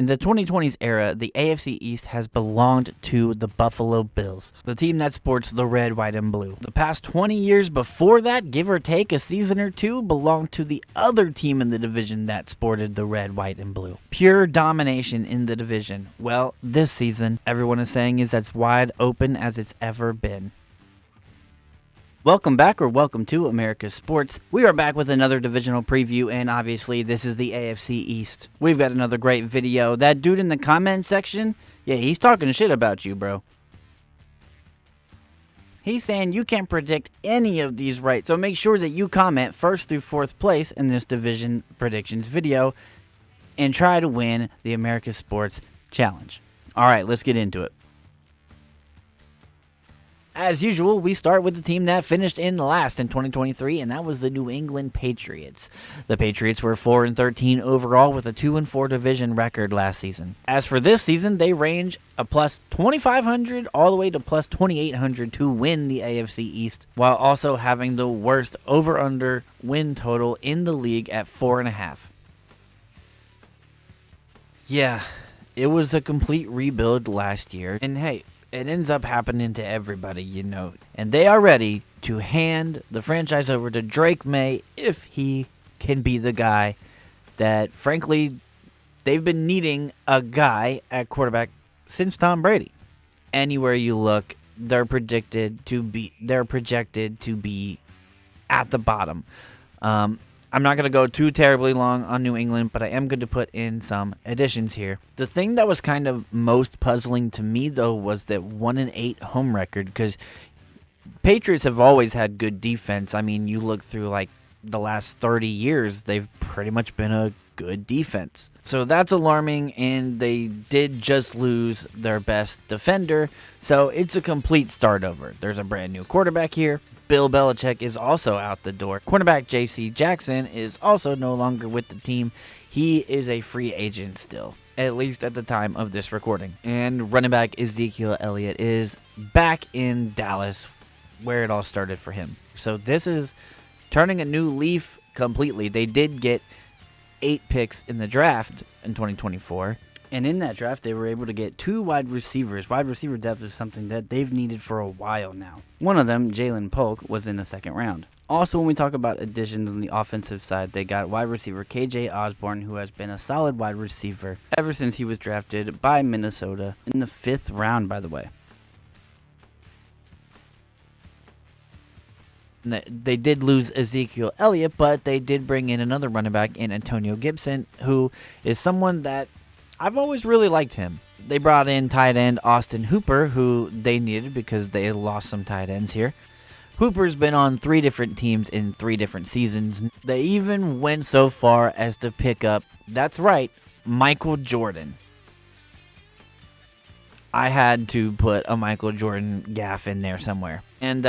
In the 2020s era, the AFC East has belonged to the Buffalo Bills, the team that sports the red, white, and blue. The past 20 years before that, give or take a season or two, belonged to the other team in the division that sported the red, white, and blue. Pure domination in the division. Well, this season, everyone is saying is as wide open as it's ever been. Welcome back, or welcome to America's Sports. We are back with another divisional preview, and obviously this is the AFC East. We've got another great video. That dude in the comment section, yeah, he's talking shit about you, bro. He's saying you can't predict any of these right, so make sure that you comment 1st through 4th place in this division predictions video and try to win the America's Sports Challenge. All right, let's get into it. As usual, we start with the team that finished in last in 2023, and that was the New England Patriots. The Patriots were 4-13 overall with a 2-4 division record last season. As for this season, they range a plus 2,500 all the way to plus 2,800 to win the AFC East, while also having the worst over-under win total in the league at 4.5. Yeah, it was a complete rebuild last year, and hey, it ends up happening to everybody, you know. And they are ready to hand the franchise over to Drake May if he can be the guy that, frankly, they've been needing a guy at quarterback since Tom Brady. Anywhere you look, they're projected to be at the bottom. I'm not going to go too terribly long on New England, but I am going to put in some additions here. The thing that was kind of most puzzling to me, though, was that 1-8 home record, because Patriots have always had good defense. I mean, you look through, like, the last 30 years, they've pretty much been a good defense. So that's alarming, and they did just lose their best defender, so it's a complete start over. There's a brand new quarterback here. Bill Belichick is also out the door. Cornerback J.C. Jackson is also no longer with the team. He is a free agent still, at least at the time of this recording. And running back Ezekiel Elliott is back in Dallas, where it all started for him. So this is turning a new leaf completely. They did get 8 picks in the draft in 2024. And in that draft, they were able to get 2 wide receivers. Wide receiver depth is something that they've needed for a while now. One of them, Jalen Polk, was in the 2nd round. Also, when we talk about additions on the offensive side, they got wide receiver KJ Osborne, who has been a solid wide receiver ever since he was drafted by Minnesota in the 5th round, by the way. They did lose Ezekiel Elliott, but they did bring in another running back in Antonio Gibson, who is someone that I've always really liked him. They brought in tight end Austin Hooper, who they needed because they had lost some tight ends here. Hooper's been on 3 different teams in 3 different seasons. They even went so far as to pick up, that's right, Michael Jordan. I had to put a Michael Jordan gaff in there somewhere. And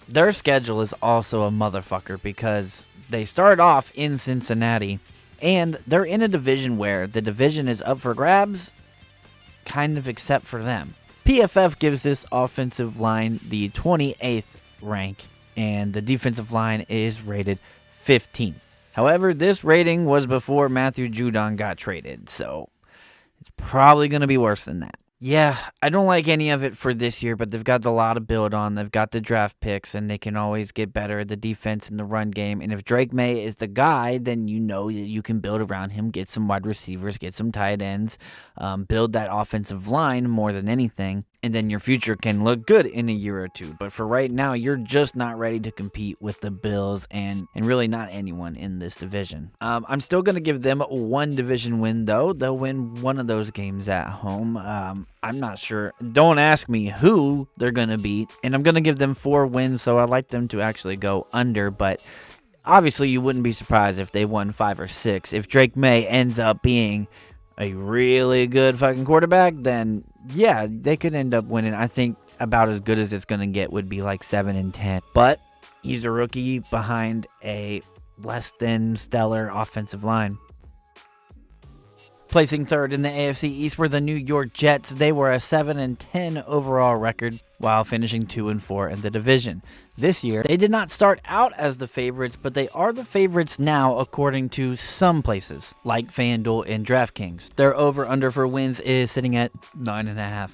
their schedule is also a motherfucker because they start off in Cincinnati, and they're in a division where the division is up for grabs, kind of except for them. PFF gives this offensive line the 28th rank, and the defensive line is rated 15th. However, this rating was before Matthew Judon got traded, so it's probably going to be worse than that. Yeah, I don't like any of it for this year, but they've got a lot to build on. They've got the draft picks, and they can always get better at the defense and the run game. And if Drake May is the guy, then you know you can build around him, get some wide receivers, get some tight ends, build that offensive line more than anything, and then your future can look good in a year or two. But for right now, you're just not ready to compete with the Bills and really not anyone in this division. I'm still going to give them 1 division win, though. They'll win one of those games at home. I'm not sure. Don't ask me who they're going to beat. And I'm going to give them 4 wins, so I'd like them to actually go under. But obviously, you wouldn't be surprised if they won 5 or 6. If Drake May ends up being a really good fucking quarterback, then yeah, they could end up winning. I think about as good as it's going to get would be like 7-10. But he's a rookie behind a less than stellar offensive line. Placing third in the AFC East were the New York Jets. They were a 7-10 overall record while finishing 2-4 in the division. This year, they did not start out as the favorites, but they are the favorites now according to some places, like FanDuel and DraftKings. Their over-under for wins is sitting at 9.5.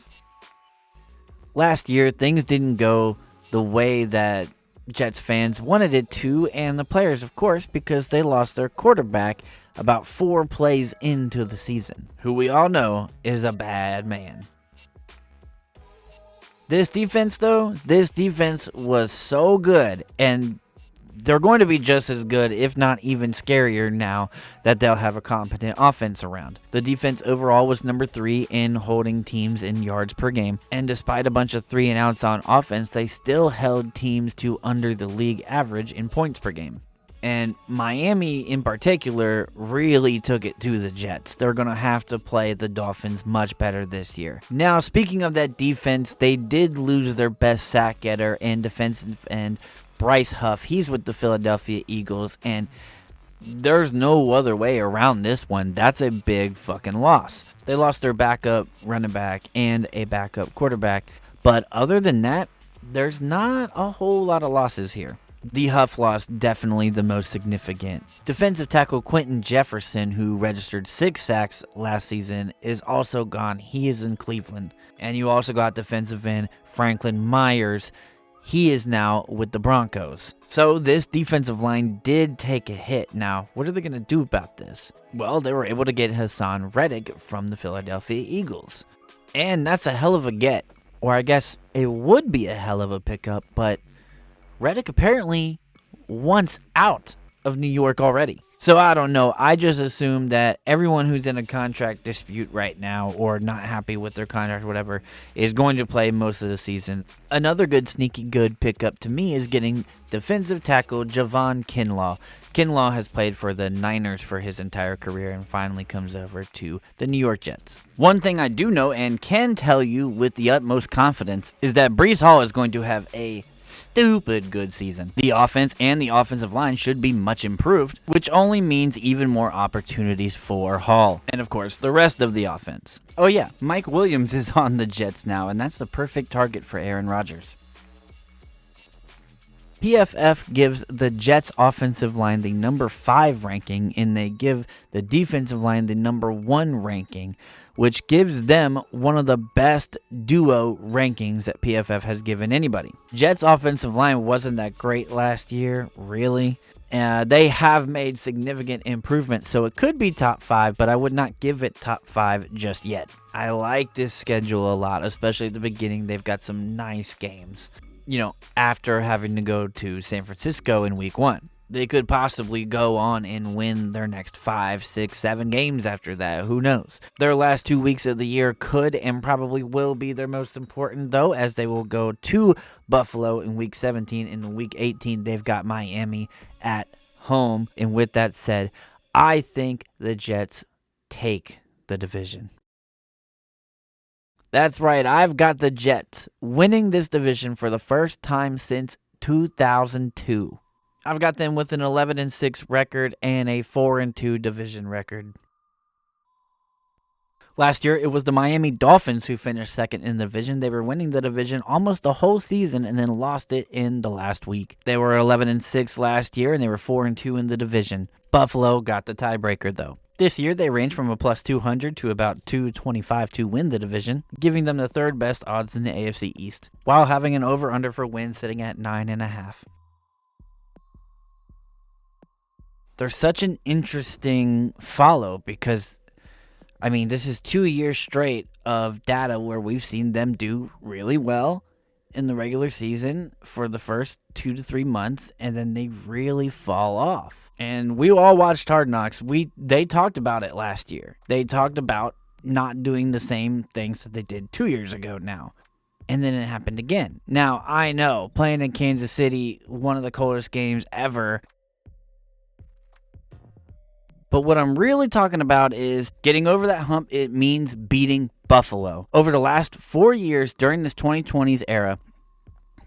Last year, things didn't go the way that Jets fans wanted it to, and the players, of course, because they lost their quarterback about 4 plays into the season, who we all know is a bad man. This defense was so good, and they're going to be just as good, if not even scarier now that they'll have a competent offense around. The defense overall was number 3 in holding teams in yards per game, and despite a bunch of 3-and-outs on offense, they still held teams to under the league average in points per game. And Miami, in particular, really took it to the Jets. They're going to have to play the Dolphins much better this year. Now, speaking of that defense, they did lose their best sack getter and defensive end, Bryce Huff. He's with the Philadelphia Eagles, and there's no other way around this one. That's a big fucking loss. They lost their backup running back and a backup quarterback. But other than that, there's not a whole lot of losses here. The Huff loss definitely the most significant. Defensive tackle Quentin Jefferson, who registered 6 sacks last season, is also gone. He is in Cleveland. And you also got defensive end Franklin Myers. He is now with the Broncos. So this defensive line did take a hit. Now, what are they going to do about this? Well, they were able to get Hassan Reddick from the Philadelphia Eagles. And that's a hell of a get. Or I guess it would be a hell of a pickup, but Reddick apparently wants out of New York already. So I don't know. I just assume that everyone who's in a contract dispute right now or not happy with their contract or whatever is going to play most of the season. Another good sneaky good pickup to me is getting defensive tackle Javon Kinlaw. Kinlaw has played for the Niners for his entire career and finally comes over to the New York Jets. One thing I do know and can tell you with the utmost confidence is that Breece Hall is going to have a stupid good season. The offense and the offensive line should be much improved, which only means even more opportunities for Hall. And of course, the rest of the offense. Oh yeah, Mike Williams is on the Jets now, and that's the perfect target for Aaron Rodgers. PFF gives the Jets offensive line the number 5 ranking, and they give the defensive line the number 1 ranking, which gives them one of the best duo rankings that PFF has given anybody. Jets offensive line wasn't that great last year, really. They have made significant improvements, so it could be top 5, but I would not give it top 5 just yet. I like this schedule a lot, especially at the beginning. They've got some nice games. You know, after having to go to San Francisco in week 1. They could possibly go on and win their next 5, 6, 7 games after that. Who knows? Their last 2 weeks of the year could and probably will be their most important, though, as they will go to Buffalo in week 17. And in week 18, they've got Miami at home. And with that said, I think the Jets take the division. That's right, I've got the Jets winning this division for the first time since 2002. I've got them with an 11-6 record and a 4-2 division record. Last year, it was the Miami Dolphins who finished second in the division. They were winning the division almost the whole season and then lost it in the last week. They were 11-6 last year and they were 4-2 in the division. Buffalo got the tiebreaker though. This year, they range from a plus 200 to about 225 to win the division, giving them the 3rd best odds in the AFC East, while having an over-under for wins sitting at 9.5. They're such an interesting follow because, I mean, this is 2 years straight of data where we've seen them do really well in the regular season for the first 2 to 3 months, and then they really fall off. And we all watched Hard Knocks. They talked about it last year. They talked about not doing the same things that they did 2 years ago now. And then it happened again. Now, I know, playing in Kansas City, one of the coldest games ever. But what I'm really talking about is getting over that hump. It means beating Buffalo. Over the last 4 years during this 2020s era,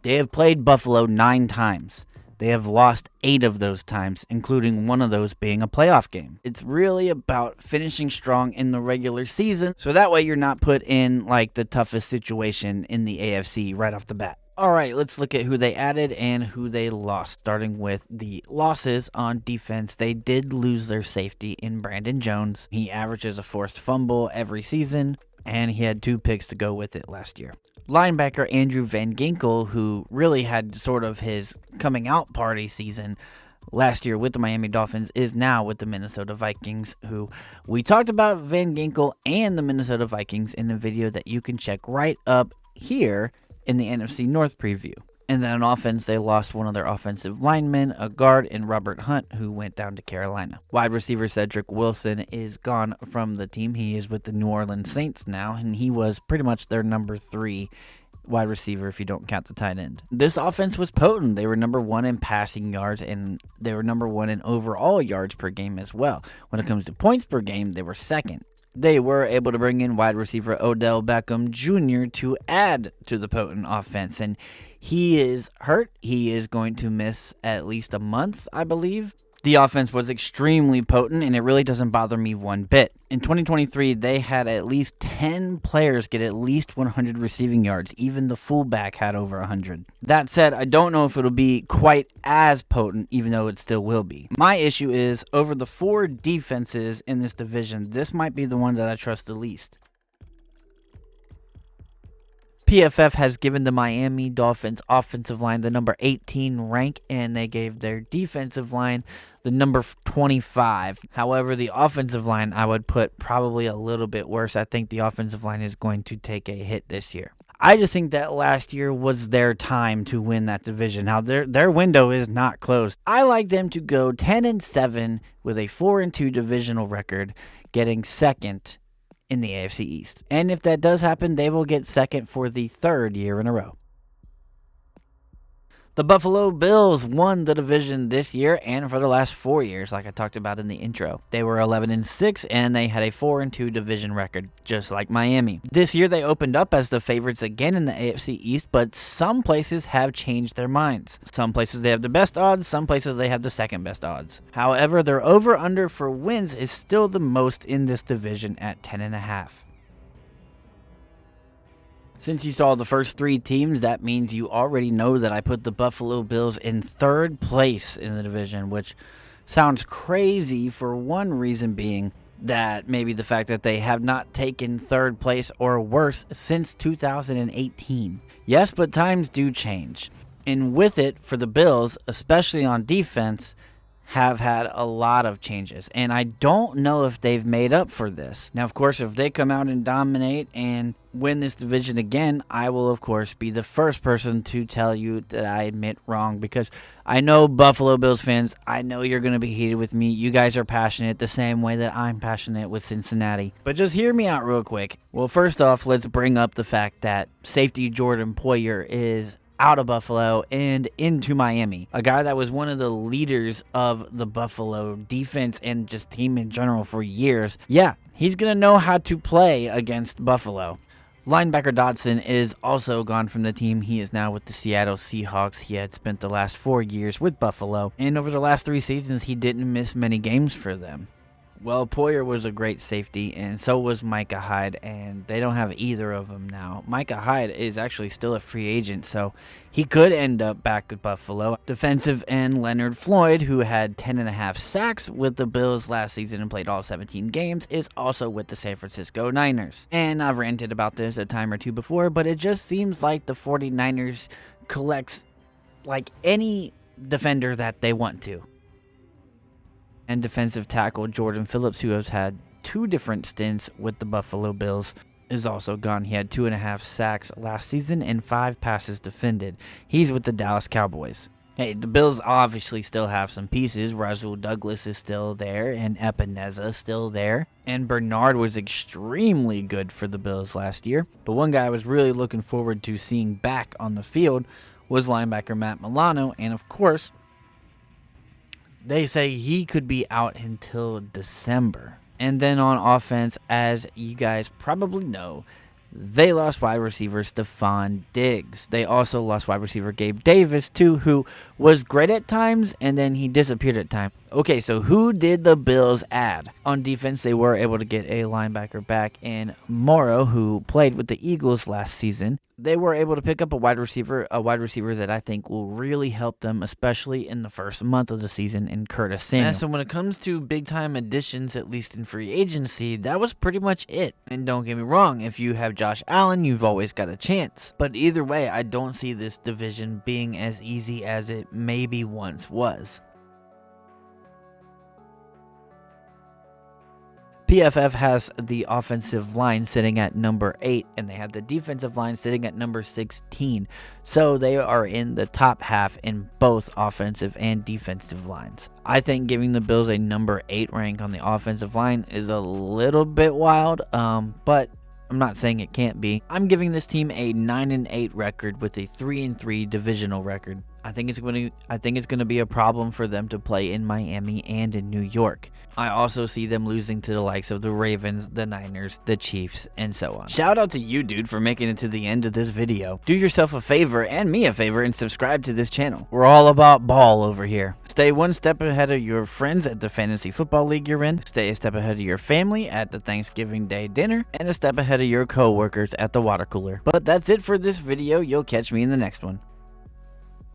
they have played Buffalo 9 times. They have lost 8 of those times, including one of those being a playoff game. It's really about finishing strong in the regular season, so that way you're not put in like the toughest situation in the AFC right off the bat. All right, let's look at who they added and who they lost, starting with the losses on defense. They did lose their safety in Brandon Jones. He averages a forced fumble every season, and he had 2 picks to go with it last year. Linebacker Andrew Van Ginkel, who really had sort of his coming out party season last year with the Miami Dolphins, is now with the Minnesota Vikings, who we talked about Van Ginkel and the Minnesota Vikings in a video that you can check right up here in the NFC North preview. And then on offense, they lost one of their offensive linemen, a guard in Robert Hunt, who went down to Carolina. Wide receiver Cedric Wilson is gone from the team. He is with the New Orleans Saints now, and he was pretty much their number 3 wide receiver if you don't count the tight end. This offense was potent. They were number 1 in passing yards, and they were number 1 in overall yards per game as well. When it comes to points per game, they were second. They were able to bring in wide receiver Odell Beckham Jr. to add to the potent offense, and he is hurt. He is going to miss at least a month, I believe. The offense was extremely potent, and it really doesn't bother me one bit. In 2023, they had at least 10 players get at least 100 receiving yards. Even the fullback had over 100. That said, I don't know if it'll be quite as potent, even though it still will be. My issue is, over the 4 defenses in this division, this might be the one that I trust the least. PFF has given the Miami Dolphins offensive line the number 18 rank, and they gave their defensive line the number 25. However, the offensive line I would put probably a little bit worse. I think the offensive line is going to take a hit this year. I just think that last year was their time to win that division. Now, their window is not closed. I like them to go 10-7 with a 4-2 divisional record, getting second in the AFC East. And if that does happen, they will get second for the 3rd year in a row. The Buffalo Bills won the division this year and for the last 4 years, like I talked about in the intro. They were 11-6, and they had a 4-2 division record, just like Miami. This year, they opened up as the favorites again in the AFC East, but some places have changed their minds. Some places they have the best odds, some places they have the second best odds. However, their over-under for wins is still the most in this division at 10.5. Since you saw the first 3 teams, that means you already know that I put the Buffalo Bills in 3rd place in the division, which sounds crazy for one reason being that maybe the fact that they have not taken 3rd place or worse since 2018. Yes, but times do change. And with it, for the Bills, especially on defense, have had a lot of changes, and I don't know if they've made up for this. Now, of course, if they come out and dominate and win this division again, I will, of course, be the first person to tell you that I admit wrong, because I know Buffalo Bills fans, I know you're going to be heated with me. You guys are passionate the same way that I'm passionate with Cincinnati. But just hear me out real quick. Well, first off, let's bring up the fact that safety Jordan Poyer is out of Buffalo and into Miami. A guy that was one of the leaders of the Buffalo defense and just team in general for years. Yeah, he's going to know how to play against Buffalo. Linebacker Dodson is also gone from the team. He is now with the Seattle Seahawks. He had spent the last 4 years with Buffalo, and over the last 3 seasons, he didn't miss many games for them. Well, Poyer was a great safety, and so was Micah Hyde, and they don't have either of them now. Micah Hyde is actually still a free agent, so he could end up back at Buffalo. Defensive end Leonard Floyd, who had 10.5 sacks with the Bills last season and played all 17 games, is also with the San Francisco Niners. And I've ranted about this a time or two before, but it just seems like the 49ers collects like any defender that they want to. And defensive tackle Jordan Phillips, who has had 2 different stints with the Buffalo Bills, is also gone. He had 2.5 sacks last season and 5 passes defended. He's with the Dallas Cowboys. Hey, the Bills obviously still have some pieces. Rasul Douglas is still there, and Epineza still there. And Bernard was extremely good for the Bills last year. But one guy I was really looking forward to seeing back on the field was linebacker Matt Milano, and of course, they say he could be out until December. And then on offense, as you guys probably know, They lost wide receiver Stephon Diggs. They also lost wide receiver Gabe Davis, too, who was great at times, and then he disappeared at times. Okay, so who did the Bills add? On defense, they were able to get a linebacker back in Morrow, who played with the Eagles last season. They were able to pick up a wide receiver that I think will really help them, especially in the first month of the season, in Curtis Samuel. So when it comes to big-time additions, at least in free agency, that was pretty much it. And don't get me wrong, if you have Josh Allen, you've always got a chance. But either way, I don't see this division being as easy as it maybe once was. PFF has the offensive line sitting at number 8, and they have the defensive line sitting at number 16. So they are in the top half in both offensive and defensive lines. I think giving the Bills a number 8 rank on the offensive line is a little bit wild, but I'm not saying it can't be. I'm giving this team a 9-8 record with a 3-3 divisional record. I think it's going to be a problem for them to play in Miami and in New York. I also see them losing to the likes of the Ravens, the Niners, the Chiefs, and so on. Shout out to you, dude, for making it to the end of this video. Do yourself a favor and me a favor and subscribe to this channel. We're all about ball over here. Stay one step ahead of your friends at the fantasy football league you're in. Stay a step ahead of your family at the Thanksgiving Day dinner. And a step ahead of your co-workers at the water cooler. But that's it for this video. You'll catch me in the next one.